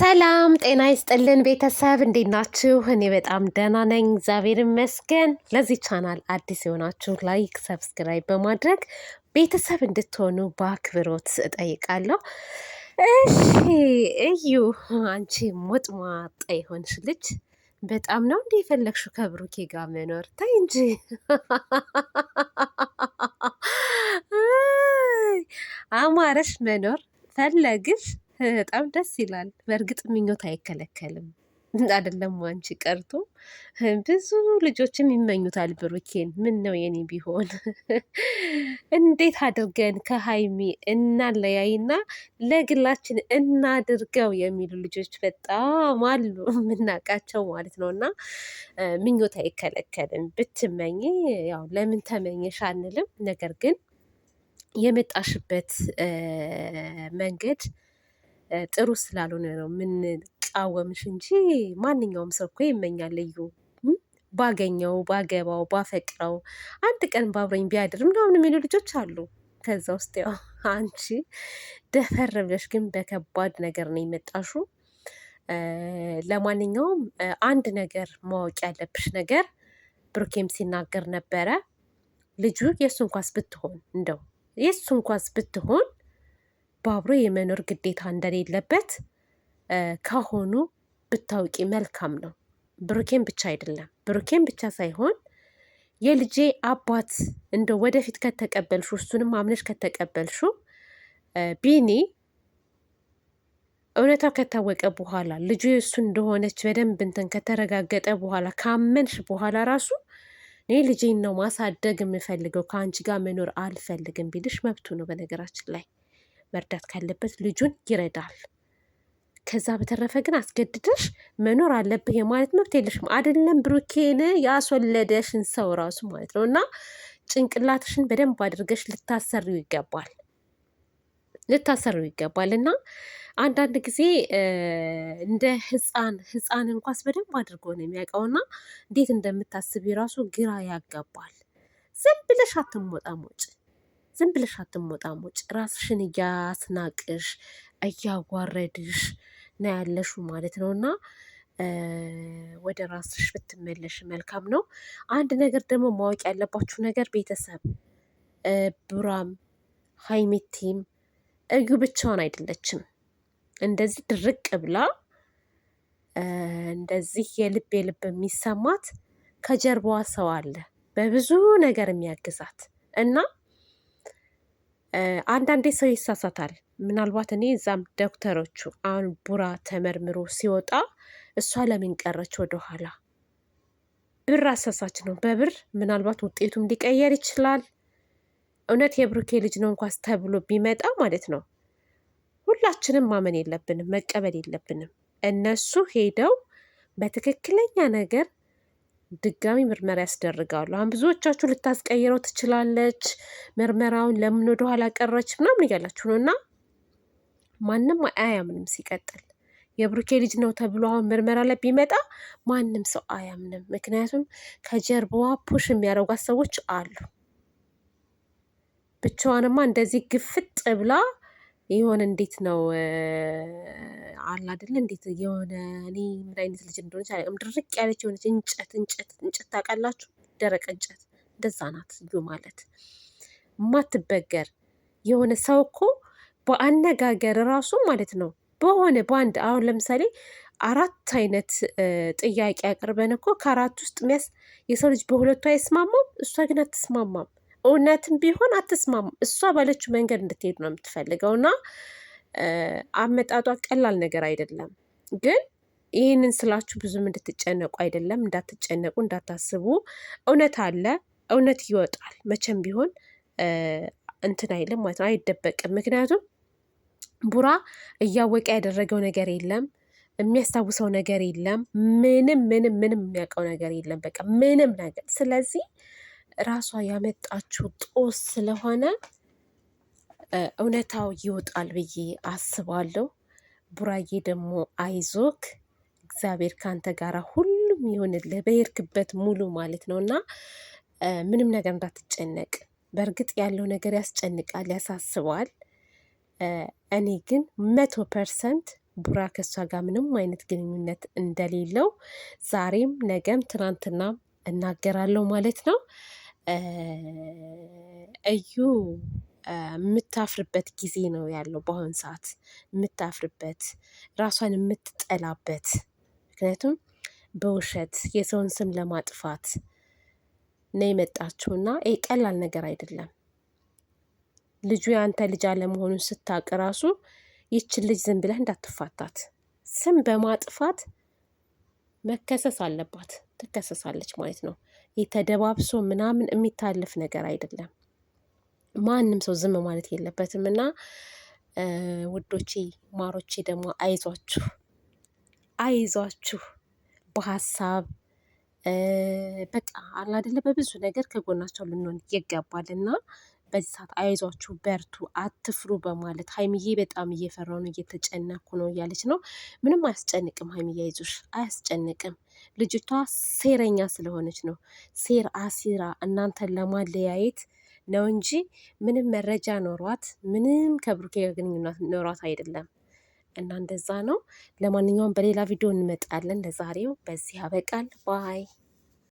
ሰላም ጤና ይስጥልን ቤተሰብ እንዴት ናችሁ? እኔ በጣም ደህና ነኝ፣ እግዚአብሔር ይመስገን። ለዚህ ቻናል አዲስ የሆናችሁ ላይክ፣ ሰብስክራይብ በማድረግ ቤተሰብ እንድትሆኑ በአክብሮት እጠይቃለሁ። እሺ እዩ፣ አንቺ ሞጥሟጣ የሆንሽ ልጅ በጣም ነው እንዲህ የፈለግሽው ከብሩኬ ጋር መኖር? ተይ እንጂ አማረሽ መኖር ፈለግሽ? በጣም ደስ ይላል። በእርግጥ ምኞት አይከለከልም አይደለም አንቺ ቀርቶ ብዙ ልጆችም ይመኙታል ብሩኬን። ምን ነው የኔ ቢሆን እንዴት አድርገን ከሀይሚ እናለያይና ለግላችን እናድርገው የሚሉ ልጆች በጣም አሉ፣ የምናውቃቸው ማለት ነው። እና ምኞት አይከለከልም። ብትመኝ ያው ለምን ተመኘሽ አንልም። ነገር ግን የመጣሽበት መንገድ ጥሩ ስላልሆነ ነው የምንቃወምሽ እንጂ ማንኛውም ሰው እኮ ይመኛል። እዩ ባገኘው፣ ባገባው፣ ባፈቅረው አንድ ቀን ባብረኝ ቢያድር ምናምን የሚሉ ልጆች አሉ። ከዛ ውስጥ ያው አንቺ ደፈር ብለሽ ግን በከባድ ነገር ነው የመጣሹ። ለማንኛውም አንድ ነገር ማወቅ ያለብሽ ነገር ብሩኬም ሲናገር ነበረ። ልጁ የእሱ እንኳስ ብትሆን እንደው የእሱ እንኳስ ብትሆን በአብሮ የመኖር ግዴታ እንደሌለበት ካሁኑ ብታውቂ መልካም ነው። ብሩኬን ብቻ አይደለም፣ ብሩኬን ብቻ ሳይሆን የልጄ አባት እንደው ወደፊት ከተቀበልሹ፣ እሱንም አምነሽ ከተቀበልሹ፣ ቢኒ እውነታው ከታወቀ በኋላ ልጁ የእሱ እንደሆነች በደንብ እንትን ከተረጋገጠ በኋላ ካመንሽ በኋላ ራሱ እኔ ልጄን ነው ማሳደግ የምፈልገው ከአንቺ ጋር መኖር አልፈልግም ቢልሽ መብቱ ነው። በነገራችን ላይ መርዳት ካለበት ልጁን ይረዳል። ከዛ በተረፈ ግን አስገድደሽ መኖር አለብህ የማለት መብት የለሽም። አይደለም ብሩኬን ያስወለደሽን ሰው ራሱ ማለት ነው። እና ጭንቅላትሽን በደንብ አድርገሽ ልታሰሪው ይገባል፣ እና አንዳንድ ጊዜ እንደ ህፃን እንኳስ በደንብ አድርጎ ነው የሚያውቀውና እንዴት እንደምታስብ ራሱ ግራ ያጋባል። ዝም ብለሽ አትሞጣሞጭ፣ ዝም ብለሽ አትሞጣሞጭ። ራስሽን እያስናቅሽ እያዋረድሽ ነው ያለሹ ማለት ነው። እና ወደ ራስሽ ብትመለሽ መልካም ነው። አንድ ነገር ደግሞ ማወቅ ያለባችሁ ነገር ቤተሰብ፣ ቡራም ሀይሚቲም እዩ ብቻዋን አይደለችም። እንደዚህ ድርቅ ብላ እንደዚህ የልብ የሚሰማት ከጀርባዋ ሰው አለ በብዙ ነገር የሚያግዛት እና አንዳንዴ ሰው ይሳሳታል። ምናልባት እኔ እዛም ዶክተሮቹ አሁን ቡራ ተመርምሮ ሲወጣ እሷ ለምን ቀረች ወደኋላ? ብር አሳሳች ነው። በብር ምናልባት ውጤቱም ሊቀየር ይችላል። እውነት የብሩኬ ልጅ ነው እንኳስ ተብሎ ቢመጣ ማለት ነው ሁላችንም ማመን የለብንም፣ መቀበል የለብንም። እነሱ ሄደው በትክክለኛ ነገር ድጋሚ ምርመራ ያስደርጋሉ። አሁን ብዙዎቻችሁ ልታስቀይረው ትችላለች፣ ምርመራውን ለምን ወደ ኋላ ቀረች ምናምን እያላችሁ ነው። እና ማንም አያምንም። ሲቀጥል የብሩኬ ልጅ ነው ተብሎ አሁን ምርመራ ላይ ቢመጣ ማንም ሰው አያምንም። ምክንያቱም ከጀርባዋ ፑሽ የሚያደርጓት ሰዎች አሉ። ብቻዋንማ እንደዚህ ግፍጥ ብላ የሆነ እንዴት ነው አላ አይደለ? እንዴት የሆነ እኔ ምን አይነት ልጅ እንደሆነች አላውቅም። ድርቅ ያለች የሆነች እንጨት ታውቃላችሁ? ደረቅ እንጨት እንደዛ ናት እዩ ማለት። ማትበገር የሆነ ሰው እኮ በአነጋገር ራሱ ማለት ነው በአንድ አሁን ለምሳሌ 4 አይነት ጥያቄ አቅርበን እኮ ከ4 ውስጥ የሰው ልጅ በ2ቱ አይስማማም፣ እሷ ግን አትስማማም። እውነትም ቢሆን አትስማማም። እሷ ባለችው መንገድ እንድትሄድ ነው የምትፈልገው እና አመጣጧ ቀላል ነገር አይደለም። ግን ይህንን ስላችሁ ብዙም እንድትጨነቁ አይደለም፣ እንዳትጨነቁ፣ እንዳታስቡ። እውነት አለ፣ እውነት ይወጣል። መቼም ቢሆን እንትን አይልም ማለት ነው፣ አይደበቅም። ምክንያቱም ቡራ እያወቀ ያደረገው ነገር የለም፣ የሚያስታውሰው ነገር የለም፣ ምንም የሚያውቀው ነገር የለም፣ በቃ ምንም ነገር። ስለዚህ ራሷ ያመጣችው ጦስ ስለሆነ እውነታው ይወጣል ብዬ አስባለሁ። ቡራዬ ደግሞ አይዞክ፣ እግዚአብሔር ካንተ ጋር ሁሉም ይሆንልህ፣ በሄድክበት ሙሉ ማለት ነው እና ምንም ነገር እንዳትጨነቅ። በእርግጥ ያለው ነገር ያስጨንቃል፣ ያሳስባል። እኔ ግን 100% ቡራ ከሷ ጋር ምንም አይነት ግንኙነት እንደሌለው ዛሬም ነገም ትናንትናም እናገራለሁ ማለት ነው። እዩ የምታፍርበት ጊዜ ነው ያለው በአሁን ሰዓት የምታፍርበት ራሷን የምትጠላበት። ምክንያቱም በውሸት የሰውን ስም ለማጥፋት ነው የመጣችውና ይሄ ቀላል ነገር አይደለም። ልጁ የአንተ ልጅ አለመሆኑን ስታቅ ራሱ ይችን ልጅ ዝም ብለህ እንዳትፋታት። ስም በማጥፋት መከሰስ አለባት፣ ትከሰሳለች ማለት ነው። የተደባብሶ ምናምን የሚታለፍ ነገር አይደለም። ማንም ሰው ዝም ማለት የለበትም። እና ውዶቼ ማሮቼ ደግሞ አይዟችሁ አይዟችሁ በሀሳብ በቃ አለ አይደለ በብዙ ነገር ከጎናቸው ልንሆን ይገባልና በዚህ ሰዓት አይዟችሁ በርቱ አትፍሩ በማለት ሀይሚዬ በጣም እየፈራሁ ነው እየተጨነኩ ነው እያለች ነው። ምንም አያስጨንቅም ሀይሚዬ አይዞሽ አያስጨንቅም። ልጅቷ ሴረኛ ስለሆነች ነው ሴር አሲራ እናንተን ለማለያየት ነው እንጂ ምንም መረጃ ኖሯት ምንም ከብሩኬ ጋር ግንኙነት ኖሯት አይደለም። እና እንደዛ ነው። ለማንኛውም በሌላ ቪዲዮ እንመጣለን። ለዛሬው በዚህ ያበቃል። ባይ